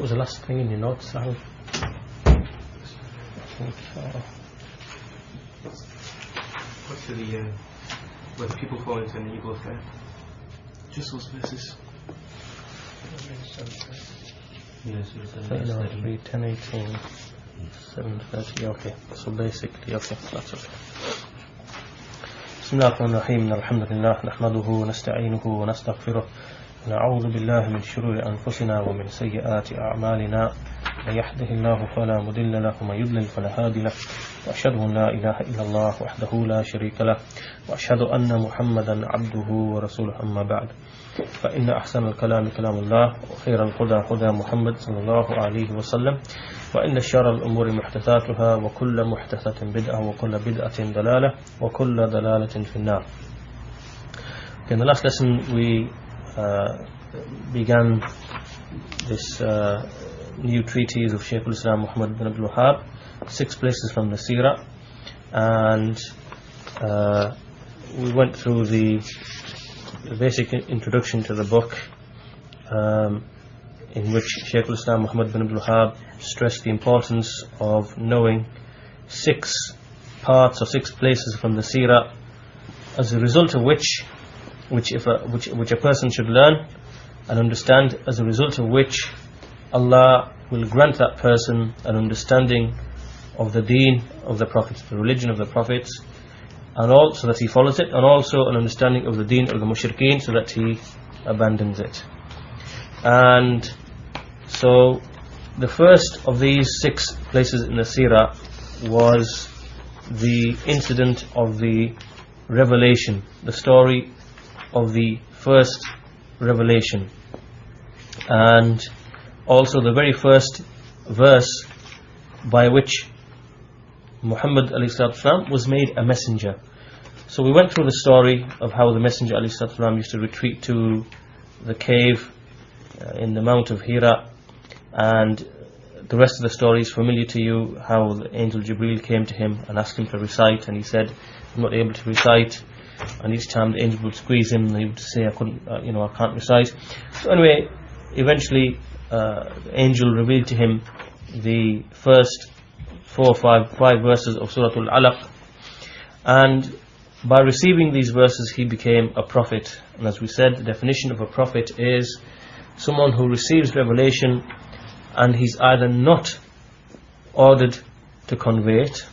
was the last thing in your notes, Sahel? What's the when people fall into an evil affair? Just those verses. Yes, 10:18, 7:30. Okay, so basically, okay, that's okay. بسم الله الرحمن الرحيم الحمد لله نحمده ونستعينه ونستغفره نعوذ بالله من شرور أنفسنا ومن سيئات أعمالنا من يهده الله فلا مضل له ومن يضلل فلا هادي له وأشهد أن لا إله إلا الله وحده لا شريك له وأشهد أن محمدا عبده ورسوله أما بعد فإن أحسن الكلام كلام الله وخير الهدى هدى محمد صلى الله عليه وسلم وإن شر الأمور محدثاتها وكل محدثة بدعة وكل بدعة ضلالة وكل ضلالة في النار. In the last lesson we began this new treatise of Shaykh Islam Muhammed Ibn Abdul Wahaab, 6 places from the Seerah, and we went through the basic introduction to the book, in which Shaykh Islam Muhammed Ibn Abdul Wahaab stressed the importance of knowing 6 parts or 6 places from the Seerah, as a result of which a person should learn and understand, as a result of which Allah will grant that person an understanding of the deen of the prophets, the religion of the prophets, and also that he follows it, and also an understanding of the deen of the mushrikeen, so that he abandons it. And so the first of these 6 places in the Seerah was the incident of the revelation, the story of the first revelation, and also the very first verse by which Muhammad ﷺ was made a messenger. So we went through the story of how the Messenger ﷺ used to retreat to the cave in the Mount of Hira, and the rest of the story is familiar to you, how the angel Jibreel came to him and asked him to recite, and he said, I'm not able to recite, and each time the angel would squeeze him and he would say, I can't recite. So anyway, eventually the angel revealed to him the first 4 or 5 verses of Surah Al-Alaq, and by receiving these verses he became a prophet. And as we said, the definition of a prophet is someone who receives revelation and he's either not ordered to convey it,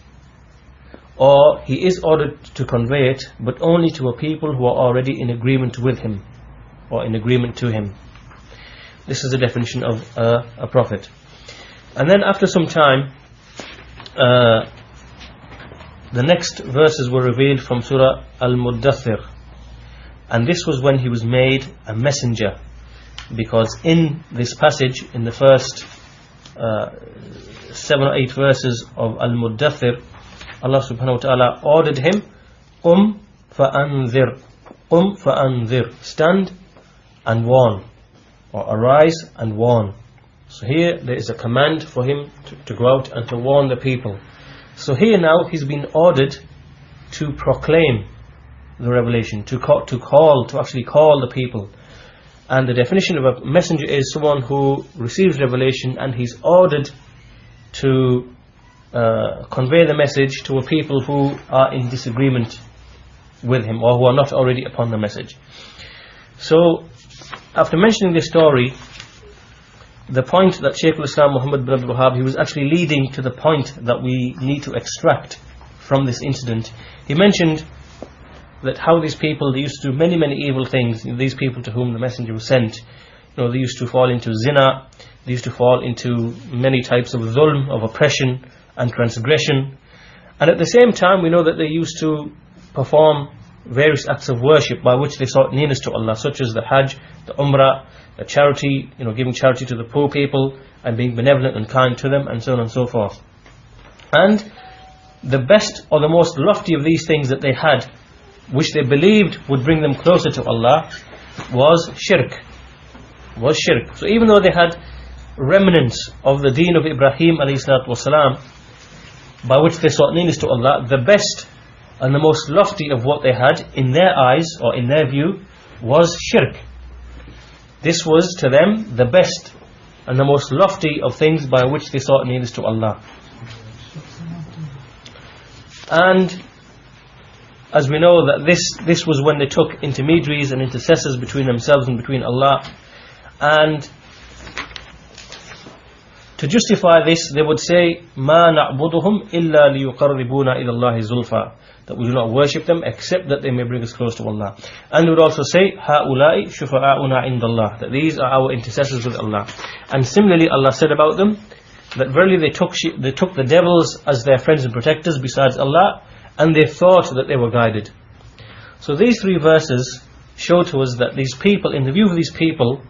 or he is ordered to convey it, but only to a people who are already in agreement with him or in agreement to him. This is the definition of a prophet. And then after some time, the next verses were revealed from Surah Al-Muddathir, and this was when he was made a messenger, because in this passage, in the first 7 or 8 verses of Al-Muddathir, Allah subhanahu wa ta'ala ordered him, Qum fa'anzir, Qum fa'anzir, stand and warn, or arise and warn. So here there is a command for him to go out and to warn the people. So here now he's been ordered to proclaim the revelation, to actually call the people. And the definition of a messenger is someone who receives revelation and he's ordered to convey the message to a people who are in disagreement with him, or who are not already upon the message. So after mentioning this story, the point that Shaykh Islam Muhammad Ibn Abdul Wahaab, he was actually leading to the point that we need to extract from this incident. He mentioned that how these people, they used to do many evil things. These people to whom the messenger was sent, they used to fall into zina, they used to fall into many types of dhulm, of oppression and transgression. And at the same time, we know that they used to perform various acts of worship by which they sought nearness to Allah, such as the Hajj, the Umrah, the charity, giving charity to the poor people and being benevolent and kind to them, and so on and so forth. And the best or the most lofty of these things that they had, which they believed would bring them closer to Allah, was shirk. So even though they had remnants of the deen of Ibrahim ﷺ, by which they sought nearness to Allah, the best and the most lofty of what they had in their eyes or in their view was shirk. This was to them the best and the most lofty of things by which they sought nearness to Allah. And as we know that this was when they took intermediaries and intercessors between themselves and between Allah. And to justify this, they would say, مَا نَعْبُدُهُمْ إِلَّا لِيُقَرِّبُونَ إِلَى اللَّهِ زُلْفَى, that we do not worship them except that they may bring us close to Allah. And they would also say, هَؤُلَاءِ شُفَعَاؤُنَا عِنْدَ اللَّهِ, that these are our intercessors with Allah. And similarly Allah said about them, that verily they took the devils as their friends and protectors besides Allah, and they thought that they were guided. So these three verses show to us that these people, in the view of these people,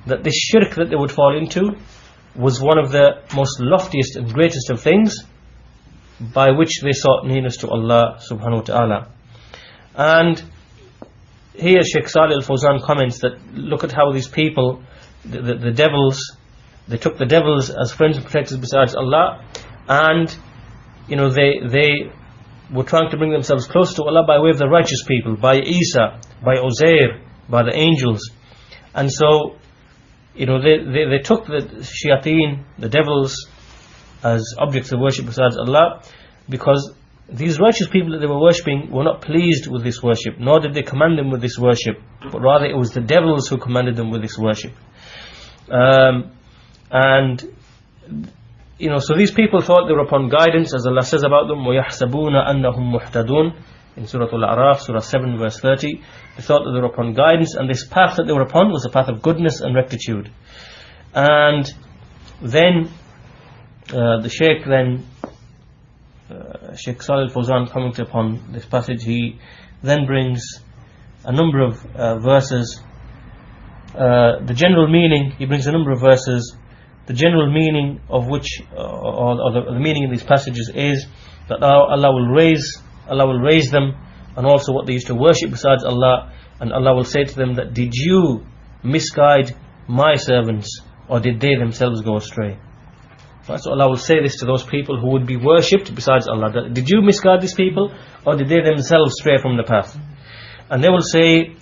that this shirk that they would fall into was one of the most loftiest and greatest of things by which they sought nearness to Allah subhanahu wa ta'ala. And here Shaikh Fawzaan comments that look at how these people, the devils, they took the devils as friends and protectors besides Allah, and they were trying to bring themselves close to Allah by way of the righteous people, by Isa, by Uzair, by the angels. And so they took the shayateen, the devils, as objects of worship besides Allah, because these righteous people that they were worshipping were not pleased with this worship, nor did they command them with this worship, but rather it was the devils who commanded them with this worship. So these people thought they were upon guidance, as Allah says about them, وَيَحْسَبُونَ أَنَّهُمْ مُحْتَدُونَ, in Surah Al-A'raf, Surah 7 verse 30. They thought that they were upon guidance, and this path that they were upon was a path of goodness and rectitude. And then the Shaykh Shaikh Fawzaan, commenting upon this passage, he then brings a number of verses. The general meaning, he brings a number of verses, the general meaning of which, or the meaning in these passages is that Allah will raise them, and also what they used to worship besides Allah, and Allah will say to them that, did you misguide my servants, or did they themselves go astray? So Allah will say this to those people who would be worshipped besides Allah, that, did you misguide these people, or did they themselves stray from the path? And they will say,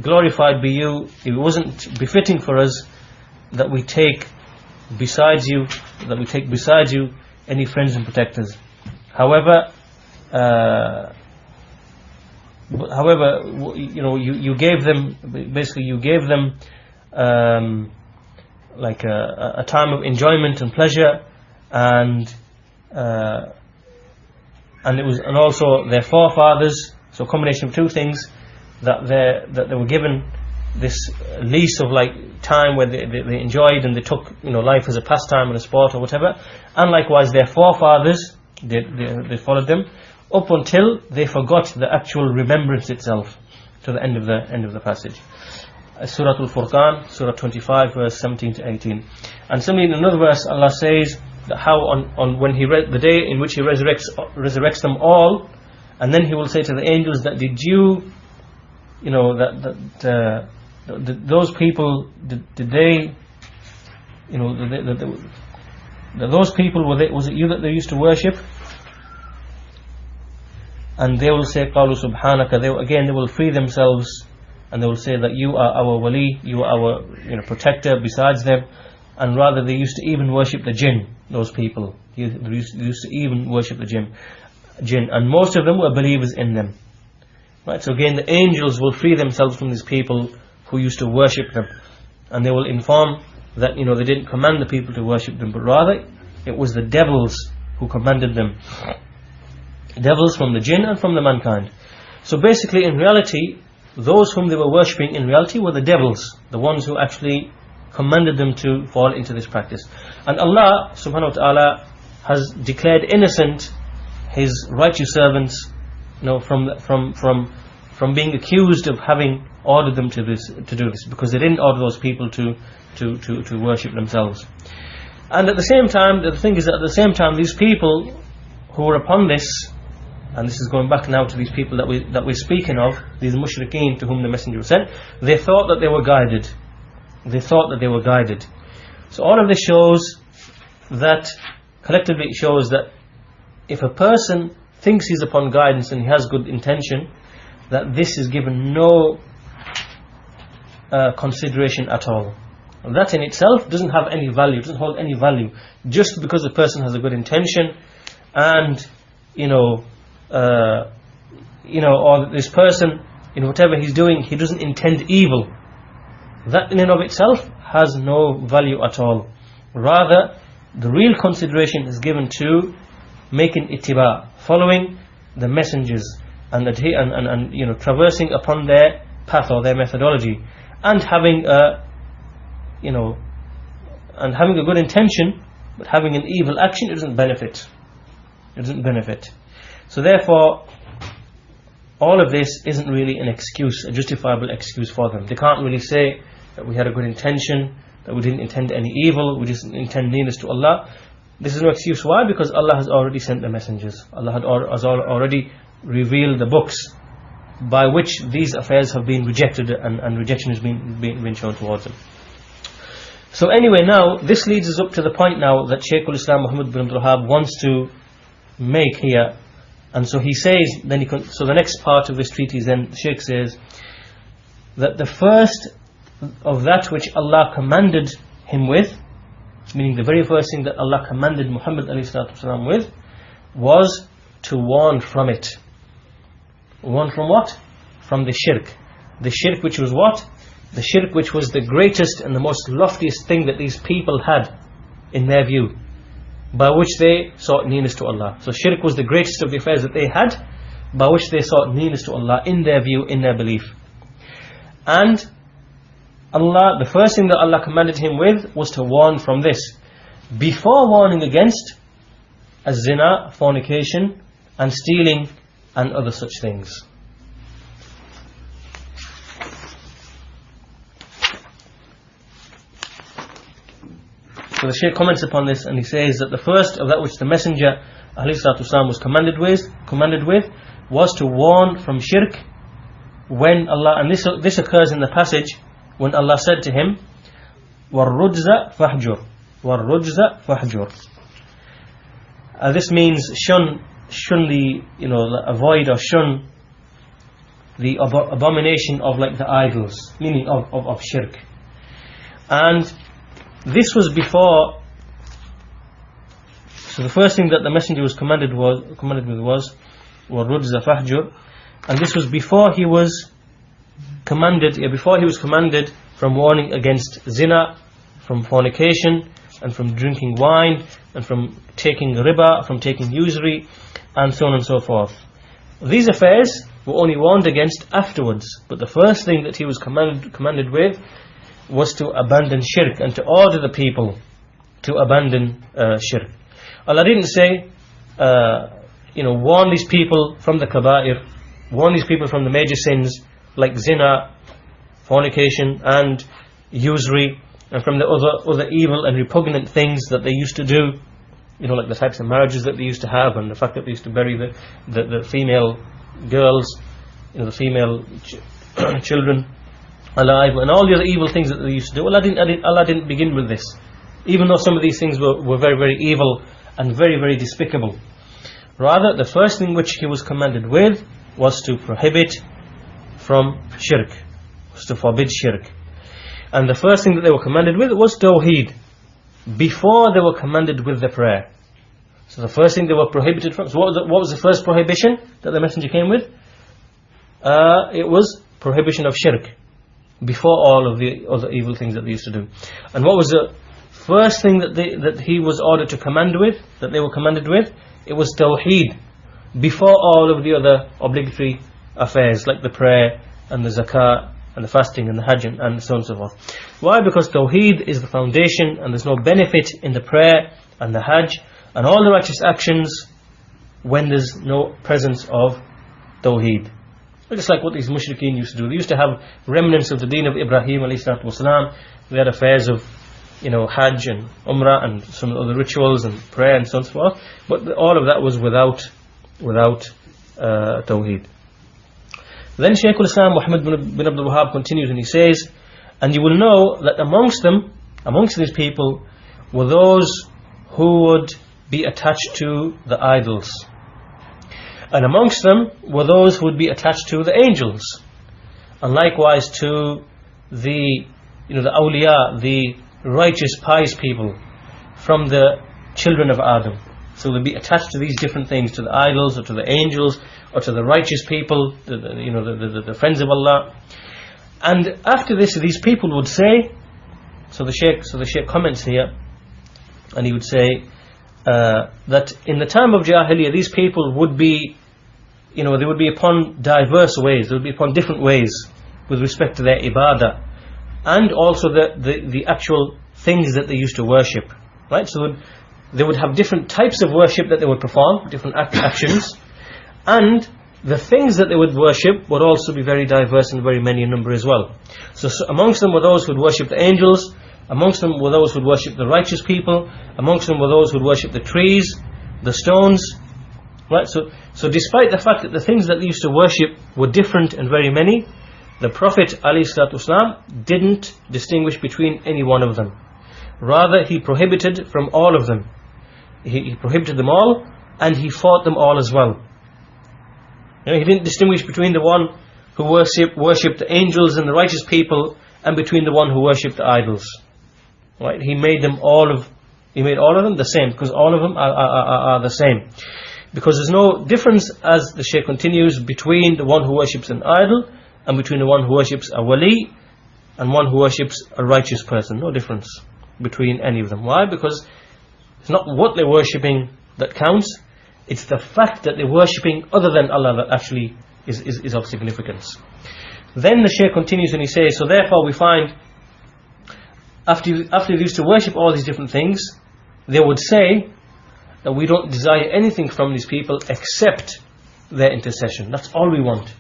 glorified be you, it wasn't befitting for us that we take besides you any friends and protectors. However, you gave them, basically you gave them like a time of enjoyment and pleasure, and also their forefathers. So a combination of two things, that they were given this lease of like time where they enjoyed and they took life as a pastime and a sport or whatever, and likewise their forefathers, they followed them up until they forgot the actual remembrance itself, to the end of the passage. Surah Al-Furqan, Surah 25 verse 17 to 18. And similarly in another verse Allah says that how on when the day in which He resurrects them all, and then He will say to the angels that, did you those people, did they, those people, was it you that they used to worship? And they will say, قَالُوا سُبْحَانَكَ, they will free themselves, and they will say that you are our wali, you are our protector besides them. And rather they used to even worship the jinn, those people. They used to even worship the jinn, and most of them were believers in them. Right, so again the angels will free themselves from these people who used to worship them, and they will inform that they didn't command the people to worship them, but rather it was the devils who commanded them. Devils from the jinn and from the mankind. So basically in reality, those whom they were worshipping in reality were the devils, the ones who actually commanded them to fall into this practice. And Allah subhanahu wa ta'ala has declared innocent His righteous servants from being accused of having ordered them to do this, because they didn't order those people to worship themselves. And at the same time, the thing is that at the same time, these people who were upon this, and this is going back now to these people that we're speaking of, these mushrikeen to whom the messenger was sent, they thought that they were guided. So all of this shows that, collectively it shows that if a person thinks he's upon guidance and he has good intention, that this is given no consideration at all. that in itself doesn't have any value, doesn't hold any value. Just because the person has a good intention, and or this person, in whatever he's doing, he doesn't intend evil, that in and of itself has no value at all. Rather, the real consideration is given to making ittiba, following the messengers, and traversing upon their path or their methodology, and having a good intention, but having an evil action, it doesn't benefit. It doesn't benefit. So therefore, all of this isn't really an excuse, a justifiable excuse for them. They can't really say that we had a good intention, that we didn't intend any evil, we didn't intend nearness to Allah. This is no excuse. Why? Because Allah has already sent the messengers. Allah has already revealed the books by which these affairs have been rejected, and rejection has been shown towards them. So anyway, now this leads us up to the point now that Shaykh al-Islam Muhammed Ibn Abdul Wahaab wants to make here. And so he says, so the next part of this treatise, then the Shaykh says that the first of that which Allah commanded him with, meaning the very first thing that Allah commanded Muhammad ﷺ with, was to warn from it. Warn from what? From the shirk. The shirk which was what? The shirk which was the greatest and the most loftiest thing that these people had in their view, by which they sought nearness to Allah. So shirk was the greatest of the affairs that they had, by which they sought nearness to Allah in their view, in their belief. And Allah, the first thing that Allah commanded him with was to warn from this, before warning against az-zina, fornication, and stealing, and other such things. So the Shaykh comments upon this, and he says that the first of that which the Messenger ﷺ was commanded with was to warn from shirk, when Allah, and this occurs in the passage when Allah said to him, وَالرُّجْزَ فَحْجُرْ وَالرُّجْزَ فَحْجُرْ. This means shun the, avoid or shun the abomination of like the idols, meaning of shirk. And this was before. So the first thing that the Messenger was commanded with was وَالرُّجْزَ فَحْجُرْ, and this was before he was commanded from warning against zina, from fornication, and from drinking wine, and from taking riba, from taking usury, and so on and so forth. These affairs were only warned against afterwards, but the first thing that he was commanded with was to abandon shirk, and to order the people to abandon shirk. Allah didn't say, warn these people from the kaba'ir, warn these people from the major sins like zina, fornication, and usury, and from the other evil and repugnant things that they used to do, like the types of marriages that they used to have, and the fact that they used to bury the female girls, the female children alive, and all the other evil things that they used to do. Allah didn't begin with this, even though some of these things were very, very evil and very, very despicable. Rather, the first thing which he was commanded with was to prohibit from shirk, was to forbid shirk. And the first thing that they were commanded with was tawheed, before they were commanded with the prayer. So the first thing they were prohibited from, so what was the first prohibition that the Messenger came with? It was prohibition of shirk, before all of the other evil things that they used to do. And what was the first thing that he was ordered to command with, that they were commanded with? It was tawheed, before all of the other obligatory affairs like the prayer and the zakah and the fasting and the hajj and so on and so forth. Why? Because tawheed is the foundation, and there's no benefit in the prayer and the hajj and all the righteous actions when there's no presence of tawheed. Just like what these mushrikeen used to do. They used to have remnants of the deen of Ibrahim ﷺ. They had affairs of hajj and umrah and some other rituals and prayer and so on and so forth, but all of that was without tawheed. Then Shaykh al-Islam Muhammed Ibn Abdul Wahaab continues, and he says, and you will know that amongst these people were those who would be attached to the idols, and amongst them were those who would be attached to the angels, and likewise to the the awliya, the righteous, pious people from the children of Adam. So they'll be attached to these different things, to the idols, or to the angels, or to the righteous people, the friends of Allah. And after this, these people would say, so the Shaykh comments here, and he would say that in the time of Jahiliyyah, these people would be, they would be upon diverse ways, they would be upon different ways with respect to their ibadah, and also the actual things that they used to worship, right? So they would have different types of worship that they would perform, different actions, and the things that they would worship would also be very diverse and very many in number as well. So amongst them were those who would worship the angels, amongst them were those who would worship the righteous people, amongst them were those who would worship the trees, the stones, right? So despite the fact that the things that they used to worship were different and very many, the Prophet ﷺ didn't distinguish between any one of them. Rather, he prohibited from all of them. He prohibited them all, and he fought them all as well. He didn't distinguish between the one who worshipped the angels and the righteous people, and between the one who worshipped the idols. Right? He made all of them the same, because all of them are the same. Because there's no difference, as the Shaykh continues, between the one who worships an idol and between the one who worships a wali and one who worships a righteous person. No difference between any of them. Why? Because it's not what they're worshipping that counts, it's the fact that they're worshipping other than Allah that actually is of significance. Then the Shaykh continues and he says, so therefore we find, after they used to worship all these different things, they would say that we don't desire anything from these people except their intercession. That's all we want.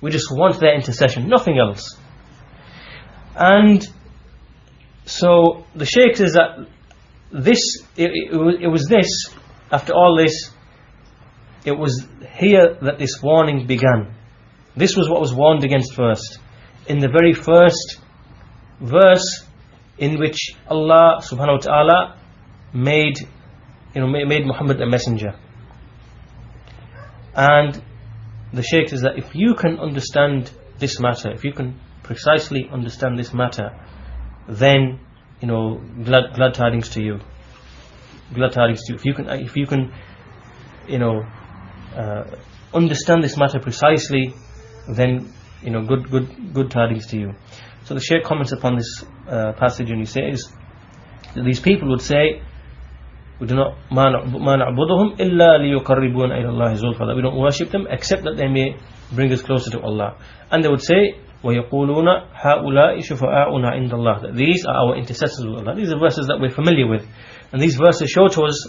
We just want their intercession, nothing else. And so the Shaykh says that it was this, after all this, it was here that this warning began. This was what was warned against first. In the very first verse in which Allah subhanahu wa ta'ala made Muhammad a messenger. And the Shaykh says that if you can understand this matter, if you can precisely understand this matter, then glad tidings to you. Glad tidings to you. If you can understand this matter precisely, then good tidings to you. So the Shaykh comments upon this passage and he says that these people would say, we do not ma na'buduhum illa liyuqarribuna ila Allah zulfa, that we don't worship them except that they may bring us closer to Allah. And they would say, وَيَقُولُونَ هَؤُلَاءِ شُفَعَاؤُنَا عِنْدَ اللَّهِ, that these are our intercessors with Allah. These are verses that we're familiar with, and these verses show to us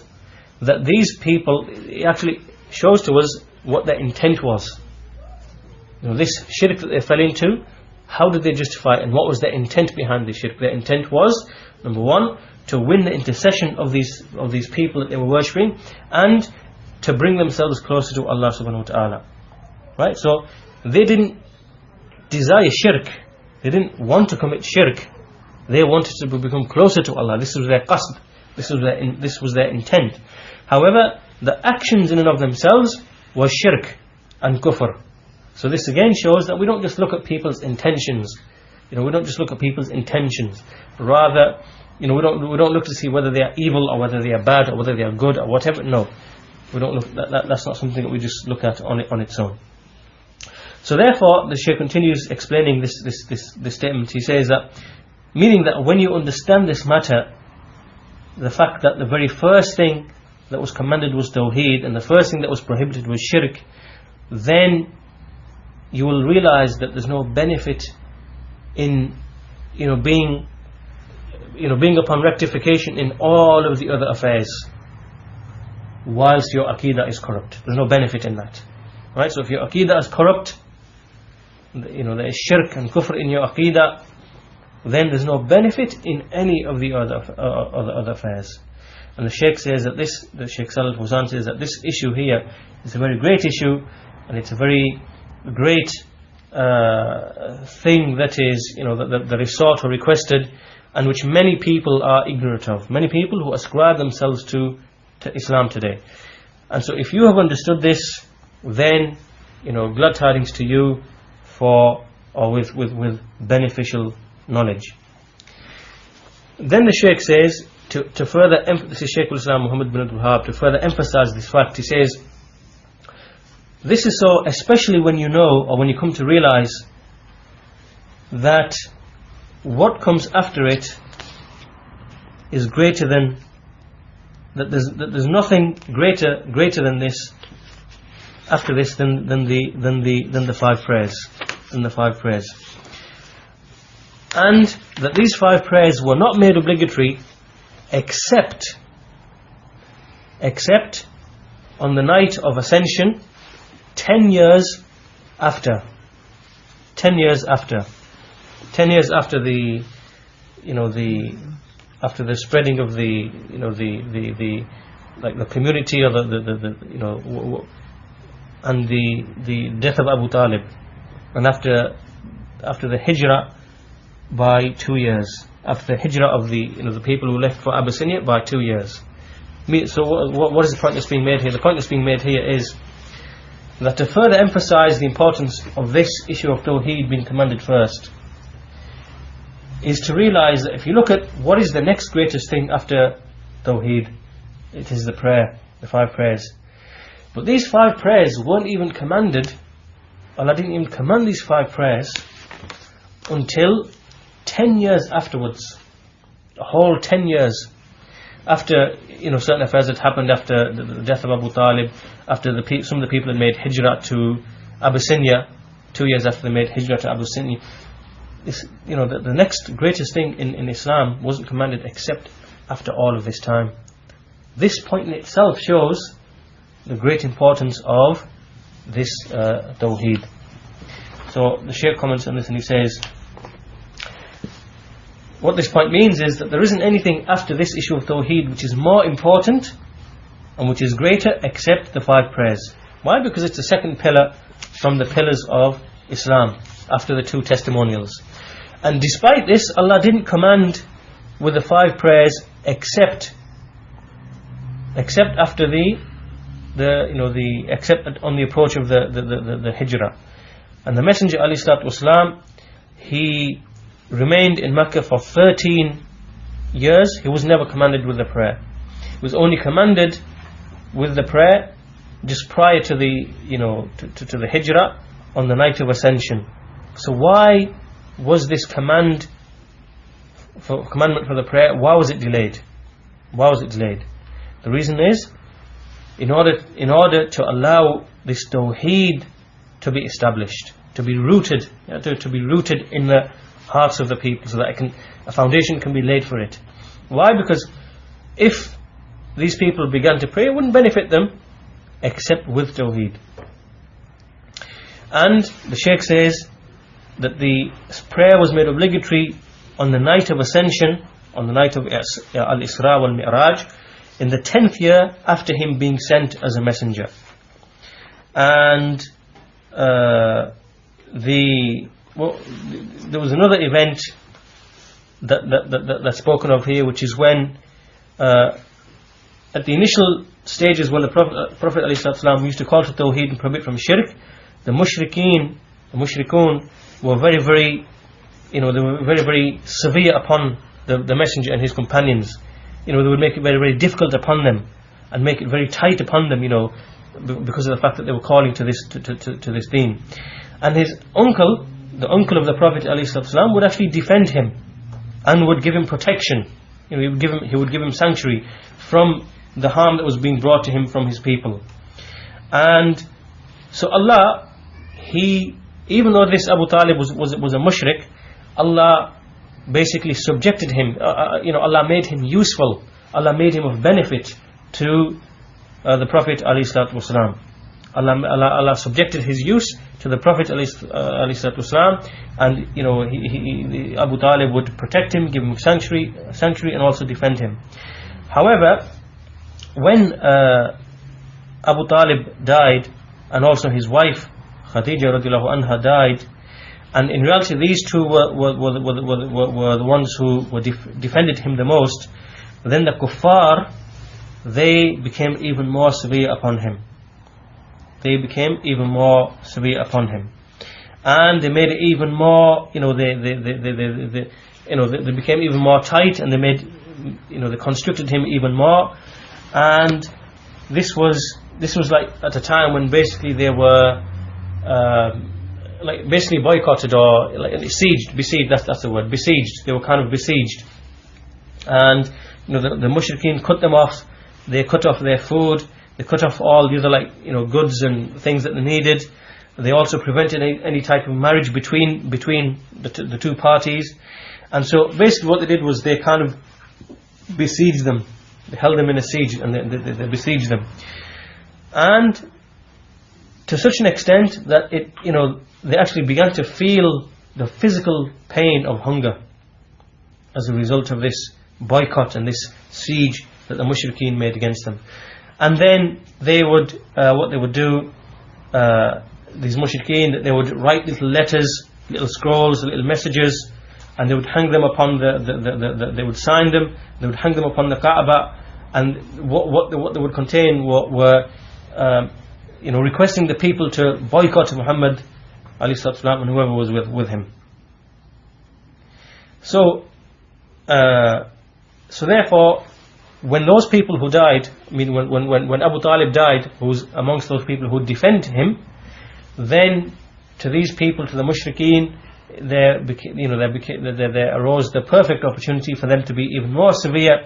that these people, it actually shows to us what their intent was. This shirk that they fell into, how did they justify it, and what was their intent behind the shirk? Their intent was, number one, to win the intercession of these people that they were worshipping, and to bring themselves closer to Allah subhanahu wa ta'ala. Right? So they didn't desire shirk, they didn't want to commit shirk, they wanted to become closer to Allah. This was their qasd, this was their intent. However, the actions in and of themselves was shirk and kufr. So this again shows that we don't just look at people's intentions. We don't just look at people's intentions. Rather, we don't look to see whether they are evil or whether they are bad or whether they are good or whatever. No, we don't look. That's not something that we just look at on its own. So therefore, the Shaykh continues explaining this statement. He says that, meaning that when you understand this matter, the fact that the very first thing that was commanded was tawheed, and the first thing that was prohibited was shirk, then you will realize that there's no benefit in being upon rectification in all of the other affairs whilst your aqidah is corrupt. There's no benefit in that. Right? So if your aqidah is corrupt, there is shirk and kufr in your aqidah, then there's no benefit in any of the other affairs. And the Shaykh says that the Shaykh Shaikh Fawzaan says that this issue here is a very great issue, and it's a very great thing that is, that is sought or requested, and which many people are ignorant of. Many people who ascribe themselves to Islam today. And so if you have understood this, then glad tidings to you with beneficial knowledge. Then the Shaykh says, to further this is Shaykh al-Islam Muhammed Ibn Abdul Wahaab, to further emphasize this fact, he says, this is so especially when you know, or when you come to realize that what comes after it is greater than, that there's nothing greater than this, after this, than the five prayers, and that these five prayers were not made obligatory except on the night of ascension, 10 years after the, after the spreading of the, like the community, or the and the death of Abu Talib, and after the hijrah by 2 years, after the hijrah of the people who left for Abyssinia by 2 years. So what is the point that's being made here? The point that's being made here is that to further emphasize the importance of this issue of Tawheed being commanded first, is to realize that if you look at what is the next greatest thing after Tawheed, it is the prayer, the five prayers. But these five prayers weren't even commanded, Allah didn't even command these five prayers until 10 years afterwards. A whole 10 years after, certain affairs that happened after the death of Abu Talib, after some of the people had made hijrah to Abyssinia, 2 years after they made hijrah to Abyssinia. The next greatest thing in Islam wasn't commanded except after all of this time. This point in itself shows the great importance of this Tawheed. So the Shaykh comments on this and he says, what this point means is that there isn't anything after this issue of Tawheed which is more important and which is greater except the five prayers. Why? Because it's the second pillar from the pillars of Islam after the two testimonials. And despite this, Allah didn't command with the five prayers except after except on the approach of the hijrah. And the Messenger alayhi salatu wasalam, he remained in Mecca for 13 years. He was never commanded with the prayer. He was only commanded with the prayer just prior to the to the hijrah on the night of ascension. So why was this commandment for the prayer, why was it delayed? The reason is in order to allow this Tawheed to be established, to be rooted in the hearts of the people, so that a foundation can be laid for it. Why? Because if these people began to pray, it wouldn't benefit them except with Tawheed. And the Shaykh says that the prayer was made obligatory on the night of ascension, on the night of Al-Isra wal-Mi'raj, in the 10th year after him being sent as a messenger. And there was another event that's spoken of here, which is when at the initial stages when the Prophet ﷺ used to call to Tawheed and prohibit from shirk, the mushrikun were very, very, they were very, very severe upon the messenger and his companions. They would make it very, very difficult upon them and make it very tight upon them, because of the fact that they were calling to this deen. And his uncle, the uncle of the Prophet ﷺ, would actually defend him and would give him protection. He would give him sanctuary from the harm that was being brought to him from his people. And so Allah, even though this Abu Talib was a mushrik, Allah basically subjected him. Allah made him useful. Allah made him of benefit to the Prophet ﷺ. Allah subjected his use to the Prophet ﷺ, and Abu Talib would protect him, give him sanctuary, and also defend him. However, when Abu Talib died, and also his wife Khadija radiallahu anha died, and in reality these two were the ones who defended him the most, then the kuffar, they became even more severe upon him. and they made it even more, they became even more tight, and they made, they constricted him even more. And this was like at a time when basically they were like basically boycotted, or like besieged, that's the word, besieged. They were kind of besieged, and the mushrikeen cut them off. They cut off their food, they cut off all the other goods and things that they needed. They also prevented any type of marriage between the two parties. And so basically what they did was they kind of besieged them. They held them in a siege, and they besieged them, and to such an extent that they actually began to feel the physical pain of hunger as a result of this boycott and this siege that the mushrikeen made against them. And then they would, what they would do, these mushrikeen, they would write little letters, little scrolls, little messages, and they would hang them upon they would sign them, they would hang them upon the Kaaba, and what they would contain were requesting the people to boycott Muhammad alayhi salatu and whoever was with him. So therefore, when those people who died, when Abu Talib died, who was amongst those people who defend him, then to these people, to the mushrikeen, there arose the perfect opportunity for them to be even more severe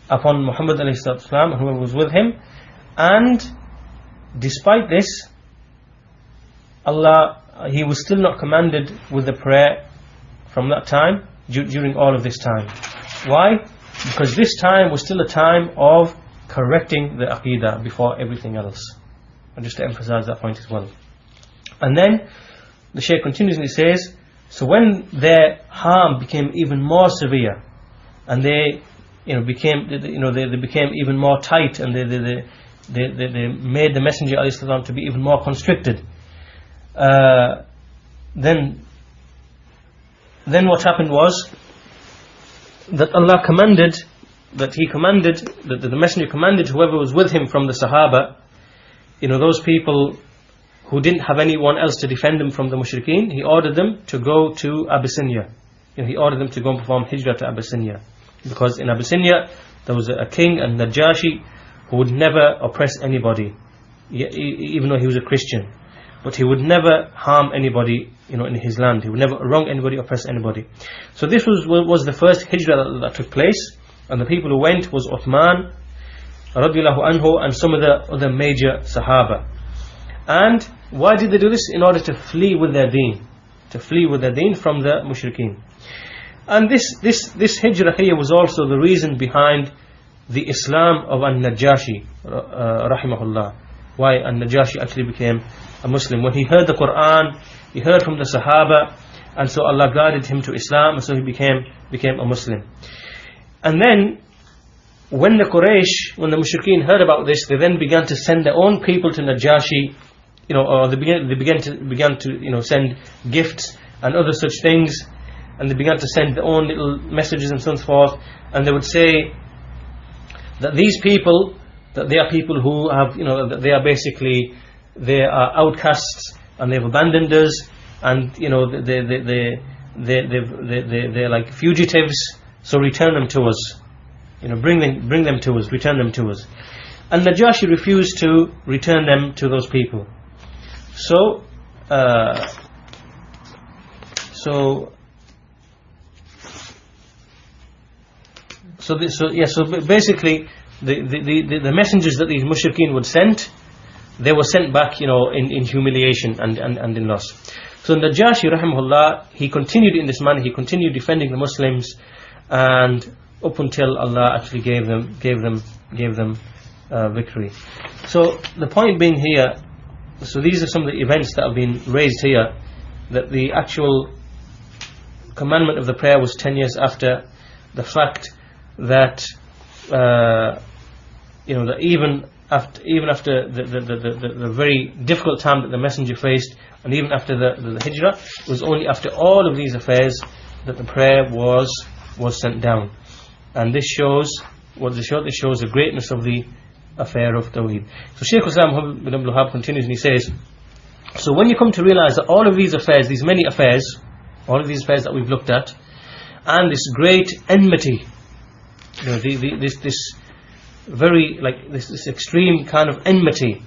upon Muhammad ﷺ and whoever was with him. And despite this, He was still not commanded with the prayer from that time, during all of this time. Why? Because this time was still a time of correcting the Aqidah before everything else. And just to emphasize that point as well. And then the Shaykh continues and he says, so when their harm became even more severe, and they became even more tight, and they made the Messenger ﷺ to be even more constricted, then what happened was that Allah commanded, that the Messenger commanded whoever was with him from the Sahaba, those people who didn't have anyone else to defend them from the mushrikeen, he ordered them to go to Abyssinia. He ordered them to go and perform hijrah to Abyssinia, because in Abyssinia there was a king, and Najashi, who would never oppress anybody, even though he was a Christian. But he would never harm anybody, in his land. He would never wrong anybody, oppress anybody. So this was the first hijrah that took place, and the people who went was Uthman radiyallahu anhu and some of the other major Sahaba. And why did they do this? In order to flee with their deen, from the mushrikeen. And this hijrah here was also the reason behind the Islam of An-Najashi rahimahullah. Why An-Najashi actually became a Muslim. When he heard the Quran, he heard from the Sahaba, and so Allah guided him to Islam, and so he became a Muslim. And then when the mushrikeen heard about this, they then began to send their own people to Najashi, or they began to send gifts and other such things, and they began to send their own little messages and so forth, and they would say that these people, that they are people who have, that they are outcasts, and they've abandoned us, and they're like fugitives, so return them to us, bring them to us, return them to us. And Najashi refused to return them to those people. So basically the messengers that these mushrikeen would send, they were sent back, in humiliation and in loss. So Najashi rahimahullah, he continued in this manner, he continued defending the Muslims, and up until Allah actually gave them victory. So the point being here, so these are some of the events that have been raised here, that the actual commandment of the prayer was 10 years after the fact that that even after the very difficult time that the Messenger faced, and even after the hijrah, it was only after all of these affairs that the prayer was sent down. And this shows the greatness of the affair of Tawheed. So Shaykh Fawzaan Muhammed Ibn Abdul Wahaab continues and he says, So when you come to realize that all of these affairs, these many affairs, all of these affairs that we've looked at, and this great enmity, this very, like this extreme kind of enmity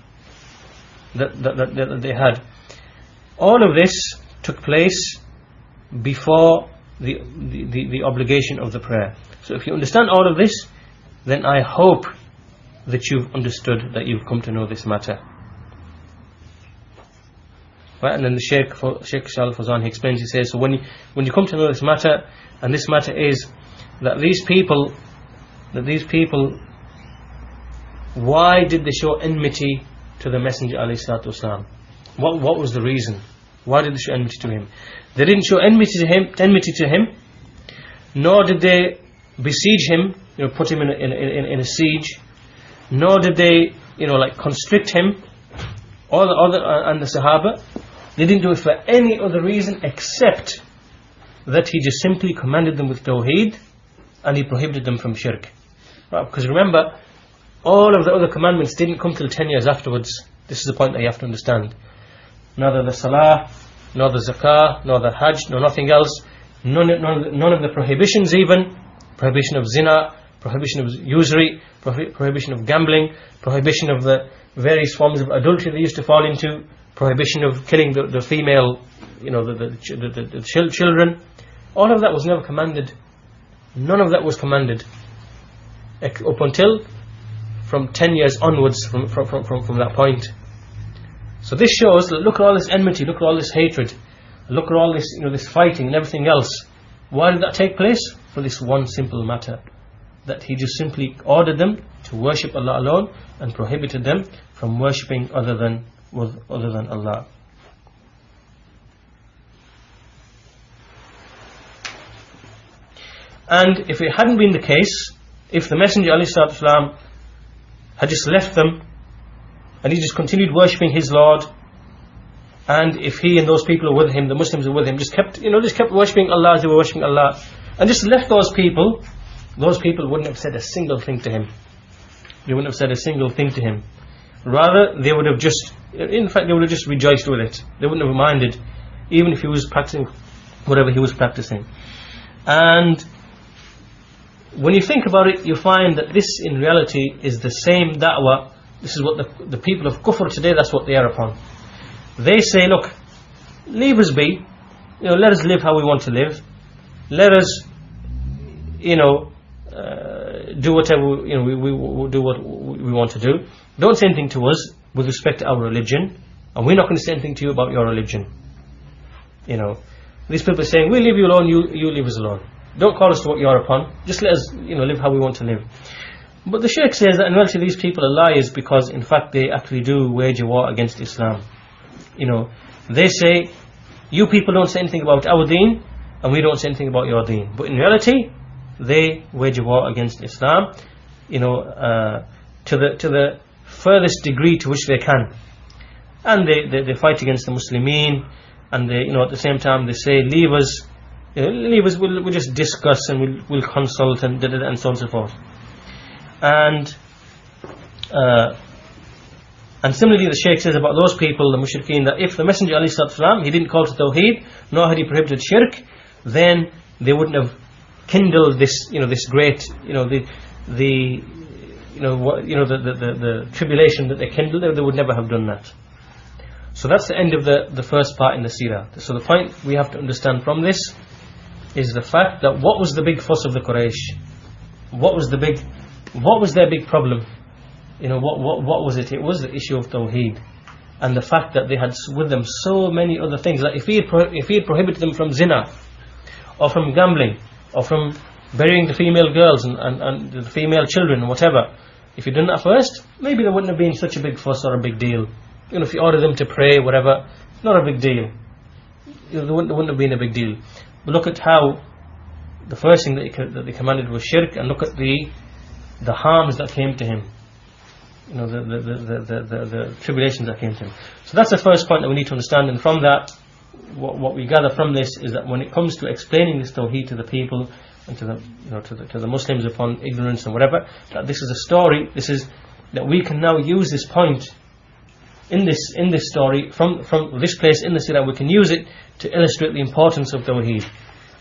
that they had, all of this took place before the obligation of the prayer. So if you understand all of this, then I hope that you've understood, that you've come to know this matter. Right? And then the Shaikh Fawzaan, he explains, he says, so when you come to know this matter, and this matter is that these people, why did they show enmity to the Messenger ﷺ? What was the reason? Why did they show enmity to him? They didn't show enmity to him, nor did they besiege him, put him in a siege, nor did they, constrict him, or the other and the Sahaba. They didn't do it for any other reason except that he just simply commanded them with Tawheed and he prohibited them from shirk. Right? Because remember, all of the other commandments didn't come till 10 years afterwards. This is the point that you have to understand. Neither the Salah, nor the Zakah, nor the Hajj, nor nothing else. None of the prohibitions even. Prohibition of zina, prohibition of usury, prohibition of gambling, prohibition of the various forms of adultery they used to fall into, prohibition of killing the female, the children. All of that was never commanded. None of that was commanded up until from 10 years onwards from that point. So this shows that look at all this enmity, look at all this hatred, look at all this this fighting and everything else. Why did that take place? For this one simple matter, that he just simply ordered them to worship Allah alone and prohibited them from worshipping other than Allah. And if it hadn't been the case, if the Messenger ﷺ had just left them and he just continued worshipping his Lord, and if he and those people who were with him, the Muslims who were with him, just kept worshipping Allah as they were worshipping Allah, and just left those people wouldn't have said a single thing to him. They wouldn't have said a single thing to him. Rather, they would have just rejoiced with it. They wouldn't have minded, even if he was practicing whatever he was practicing. And when you think about it, you find that this in reality is the same da'wah. This is what the people of kufr today, that's what they are upon. They say, look, leave us be, let us live how we want to live, let us do whatever we do what we want to do. Don't say anything to us with respect to our religion, and we're not going to say anything to you about your religion. These people are saying, we'll leave you alone, you leave us alone. Don't call us to what you're upon, just let us live how we want to live. But the Shaykh says that in reality these people are liars, because in fact they actually do wage a war against Islam. They say, you people don't say anything about our deen, and we don't say anything about your deen. But in reality, they wage a war against Islam, to the furthest degree to which they can. And they fight against the Muslimin, and they, at the same time they say, leave us, we'll just discuss and we'll consult and so on and so forth. And similarly the Shaykh says about those people, the mushrikeen, that if the Messenger ﷺ, he didn't call to Tawheed, nor had he prohibited shirk, then they wouldn't have kindled this, this great, the tribulation that they kindled. They would never have done that. So that's the end of the first part in the seerah. So the point we have to understand from this is the fact that what was the big fuss of the Quraysh? What was their big problem? What was it? It was the issue of Tawheed, and the fact that they had with them so many other things. Like if he had prohibited them from zina, or from gambling, or from burying the female girls and the female children and whatever, if he'd done that first, maybe there wouldn't have been such a big fuss or a big deal. If he ordered them to pray, whatever, not a big deal. There wouldn't have been a big deal. But look at how the first thing that they commanded was shirk, and look at the harms that came to him. The tribulations that came to him. So that's the first point that we need to understand. And from that, what we gather from this is that when it comes to explaining this Tawheed to the people and to the Muslims upon ignorance and whatever, that this is a story. This is that we can now use this point in this story, from this place in the Sirah, we can use it to illustrate the importance of Tawheed,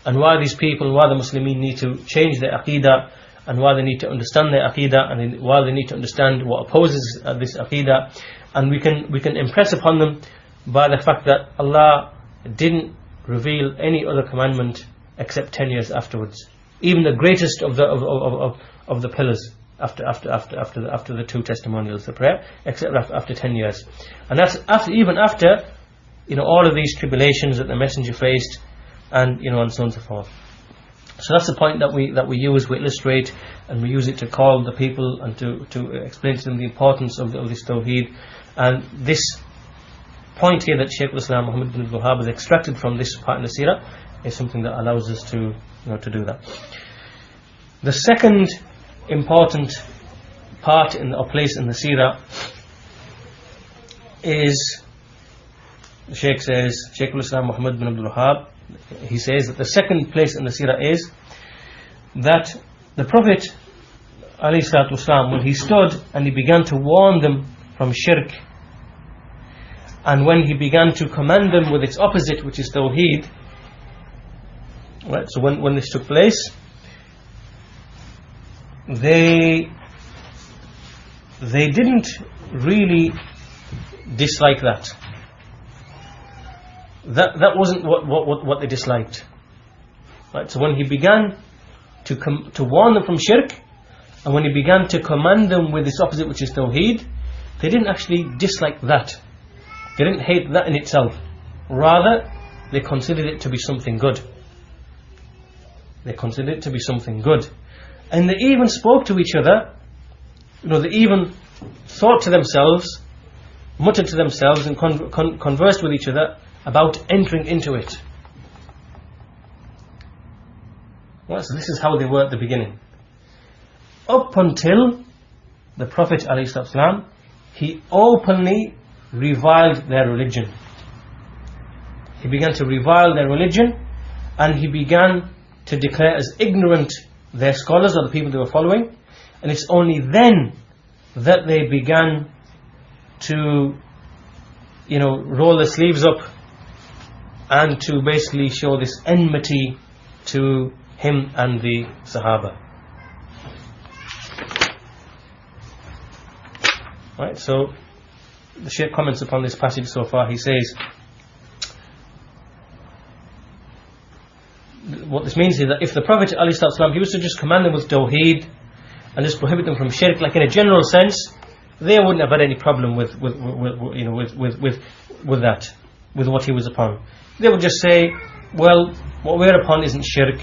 and why these people, why the Muslimin need to change their Aqidah, and why they need to understand their Aqidah, and why they need to understand what opposes this Aqidah. And we can impress upon them by the fact that Allah didn't reveal any other commandment except 10 years afterwards. Even the greatest of the pillars after the two testimonials, the prayer, except after 10 years. And that's even after all of these tribulations that the Messenger faced, and and so on and so forth. So that's the point that we use, we illustrate, and we use it to call the people and to explain to them the importance of this Tawheed. And this point here that Shaykh Islam Muhammed Ibn Abdul Wahaab has extracted from this part in the Sirah is something that allows us to do that. The second important part or place in the Sirah is, the Shaykh says, Shaykh Islam Muhammed Ibn Abdul Wahaab, he says that the second place in the Sirah is that the Prophet ﷺ, when he stood and he began to warn them from shirk, and when he began to command them with its opposite, which is Tawheed, right? So when this took place, they didn't really dislike that. That wasn't what they disliked, right? So when he began to warn them from shirk, and when he began to command them with its opposite, which is Tawheed, they didn't actually dislike that. They didn't hate that in itself. Rather, they considered it to be something good. They considered it to be something good. And they even spoke to each other, they even thought to themselves, muttered to themselves, and conversed with each other about entering into it. Well, so this is how they were at the beginning. Up until the Prophet ﷺ, he openly reviled their religion. He began to revile their religion, and he began to declare as ignorant their scholars, or the people they were following. And it's only then that they began to roll their sleeves up and to basically show this enmity to him and the Sahaba. Right, so the Shaykh comments upon this passage so far. He says, what this means is that if the Prophet ﷺ, he was to just command them with Tawheed and just prohibit them from shirk, like in a general sense, they wouldn't have had any problem with that, with what he was upon. They would just say, well, what we're upon isn't shirk,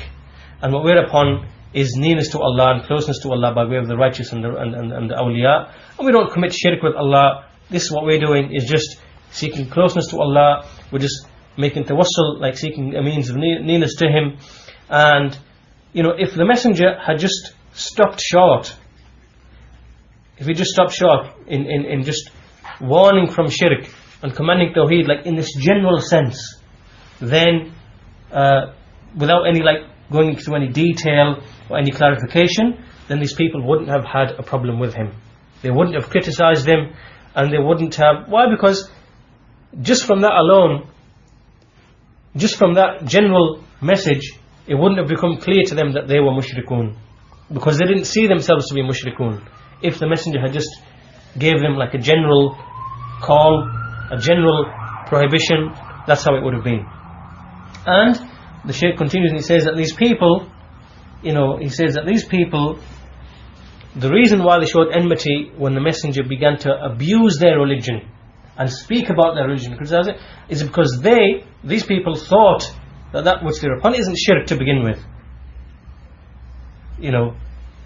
and what we're upon is nearness to Allah and closeness to Allah by way of the righteous and the awliya, and we don't commit shirk with Allah. This is what we're doing, is just seeking closeness to Allah. We're just making tawassul, like seeking a means of nearness to Him. And if the Messenger had just stopped short, if he just stopped short in just warning from shirk and commanding tawheed, like in this general sense, then without any going into any detail or any clarification, then these people wouldn't have had a problem with him. They wouldn't have criticized him, and they wouldn't have. Why? Because just from that alone, just from that general message, it wouldn't have become clear to them that they were mushrikun, because they didn't see themselves to be mushrikun. If the Messenger had just gave them like a general call, a general prohibition, that's how it would have been. And the Shaykh continues and he says that these people, the reason why they showed enmity when the Messenger began to abuse their religion and speak about their religion, criticize it, is because these people thought that which they're upon isn't shirk to begin with.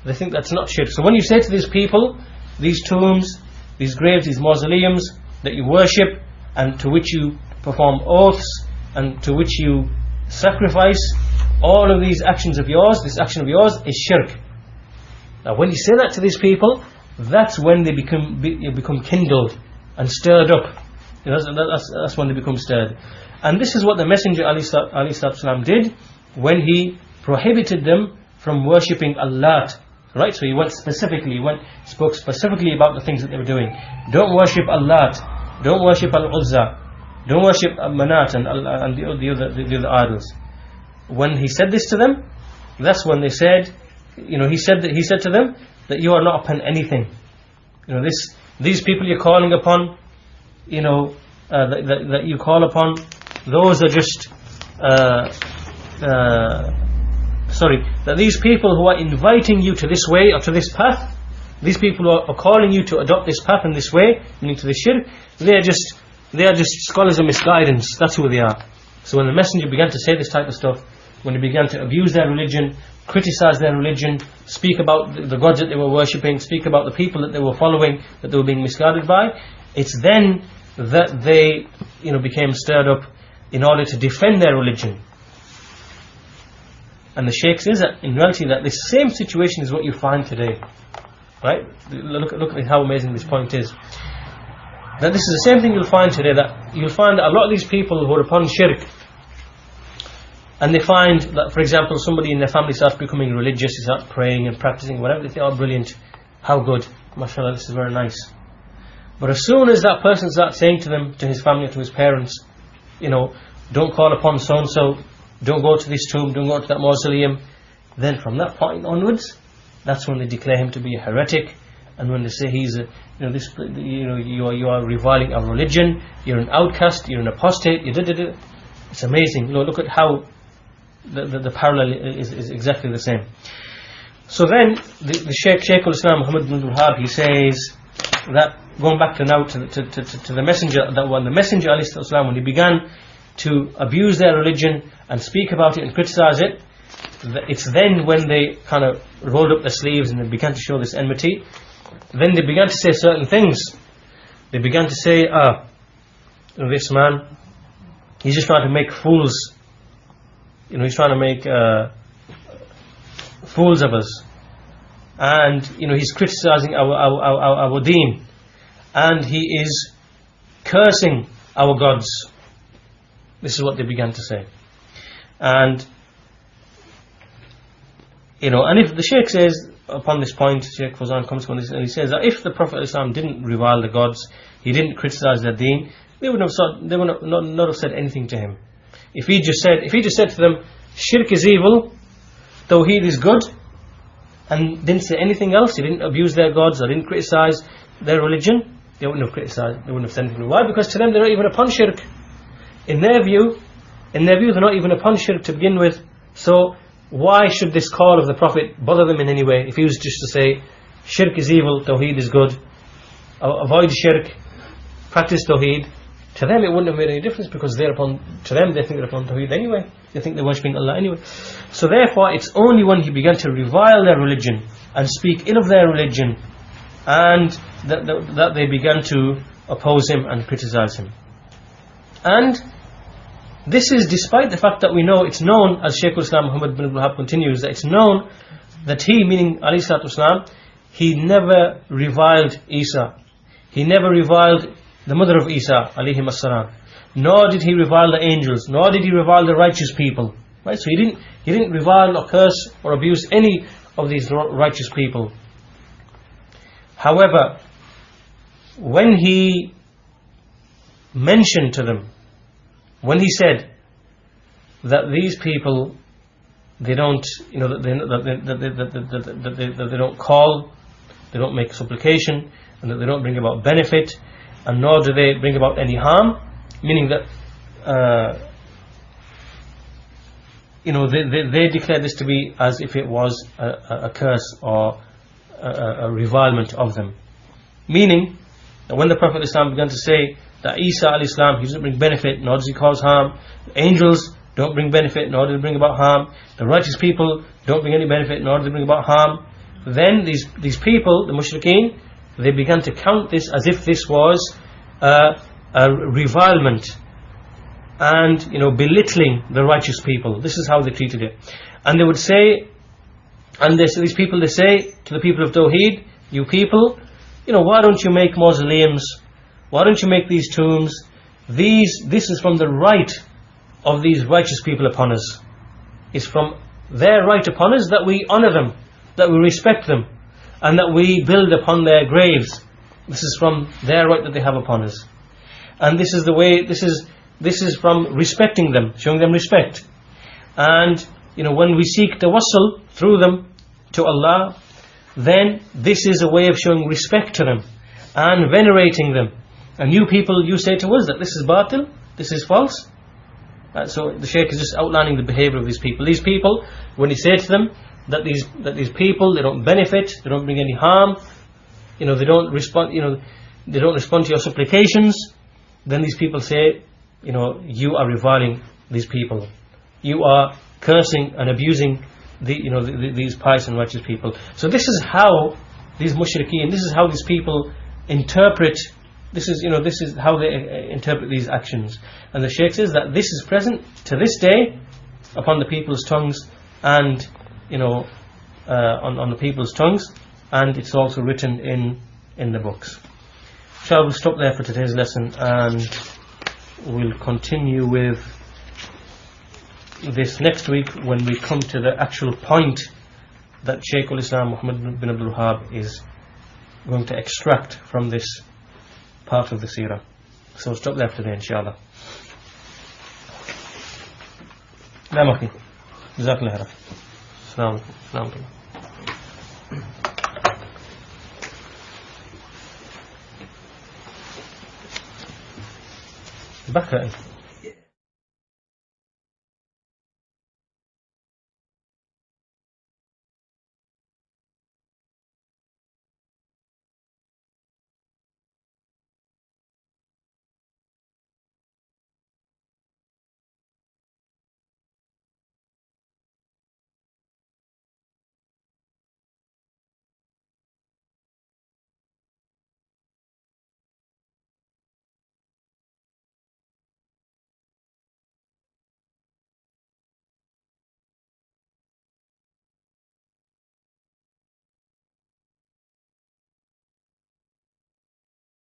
They think that's not shirk. So when you say to these people, these tombs, these graves, these mausoleums that you worship and to which you perform oaths and to which you sacrifice, all of these actions of yours, this action of yours is shirk. Now when you say that to these people, that's when they become kindled and stirred up. That's when they become stirred. And this is what the Messenger ﷺ did when he prohibited them from worshipping Allah. Right, so he spoke specifically about the things that they were doing. Don't worship Allah. don't worship Al-Uzza, don't worship Manat and the other idols. When he said this to them, that's when they said, he said to them that you are not upon anything. These people you're calling upon, that you call upon, those are just that these people who are inviting you to this way or to this path, these people who are calling you to adopt this path in this way, meaning to the shirk, they are just scholars of misguidance. That's who they are. So when the messenger began to say this type of stuff, when he began to abuse their religion, criticize their religion, speak about the gods that they were worshipping, speak about the people that they were following, that they were being misguided by, it's then that they became stirred up in order to defend their religion. And the Shaykh says that in reality that this same situation is what you find today. Right? Look at how amazing this point is. That this is the same thing you'll find today, that you'll find that a lot of these people who are upon shirk, and they find that, for example, somebody in their family starts becoming religious, he starts praying and practicing whatever, they think, oh brilliant, how good, mashallah, this is very nice. But as soon as that person starts saying to them, to his family, to his parents, don't call upon so and so, don't go to this tomb, don't go to that mausoleum, then from that point onwards, that's when they declare him to be a heretic. And when they say he's you are reviling our religion, you're an outcast, you're an apostate, it's amazing. Look at how the parallel is exactly the same. So then the Shaykh al-Islam Muhammed Ibn Abdul Wahaab, he says that, going back to the messenger, that when the messenger ﷺ, when he began to abuse their religion and speak about it and criticize it, it's then when they kind of rolled up their sleeves and they began to show this enmity, then they began to say certain things. They began to say, this man, he's just trying to make fools, he's trying to make fools of us, and he's criticizing our deen, and he is cursing our gods. This is what they began to say. And and if the Shaykh says upon this point, Shaikh Fawzaan comes on this and he says that if the Prophet ﷺ didn't revile the gods, he didn't criticize their deen, they would not have said anything to him. If he just said to them, shirk is evil, tawheed is good, and didn't say anything else, he didn't abuse their gods or didn't criticize their religion, they wouldn't have criticized, they wouldn't have said anything. Why? Because to them they're not even upon shirk. In their view they're not even upon shirk to begin with. So why should this call of the Prophet bother them in any way? If he was just to say shirk is evil, tawheed is good, avoid shirk, practice tawheed, to them it wouldn't have made any difference, because they think they're upon tawheed anyway, they think they're worshipping Allah anyway. So therefore it's only when he began to revile their religion and speak ill of their religion, and that they began to oppose him and criticize him. And this is despite the fact that we know, it's known, as Shaykh al-Islam Muhammad Ibn Abdul Wahaab continues, that it's known that he, meaning alayhi salatu wasalam, he never reviled Isa, he never reviled the mother of Isa alayhi as-salam, nor did he revile the angels, nor did he revile the righteous people. Right? So he didn't revile or curse or abuse any of these righteous people. However, when he mentioned to them, when he said that these people, they don't, that they don't call, they don't make supplication, and that they don't bring about benefit, and nor do they bring about any harm, meaning that they declare this to be as if it was a curse or a revilement of them. Meaning that when the Prophet ﷺ began to say that Isa alayhi, he doesn't bring benefit nor does he cause harm, the angels don't bring benefit nor do they bring about harm, the righteous people don't bring any benefit nor do they bring about harm, then these people, the mushrikeen, they began to count this as if this was a revilement and belittling the righteous people. This is how they treated it. And they would say, and these people, they say to the people of Tawheed, you people, why don't you make mausoleums, why don't you make these tombs, this is from the right of these righteous people upon us, it's from their right upon us that we honor them, that we respect them, and that we build upon their graves. This is from their right that they have upon us. and this is the way, this is from respecting them, showing them respect. And when we seek tawassul through them to Allah, then this is a way of showing respect to them and venerating them. And you people, you say to us that this is batil, this is false. So the Shaykh is just outlining the behavior of these people. These people, when you say to them that these people, they don't benefit, they don't bring any harm, they don't respond, they don't respond to your supplications, then these people say, you are reviling these people, you are cursing and abusing these pious and righteous people. So this is how these mushrikeen, this is how these people interpret. This is how they interpret these actions. And the Shaykh says that this is present to this day upon the people's tongues, and on the people's tongues, and it's also written in the books. So we'll stop there for today's lesson, and we'll continue with this next week when we come to the actual point that Shaykh al-Islam Muhammed Ibn Abdul Wahaab is going to extract from this part of the seerah. So we'll stop there for today, inshallah. Naam akhi. Jazakallah khairan. Assalamu alaikum. Back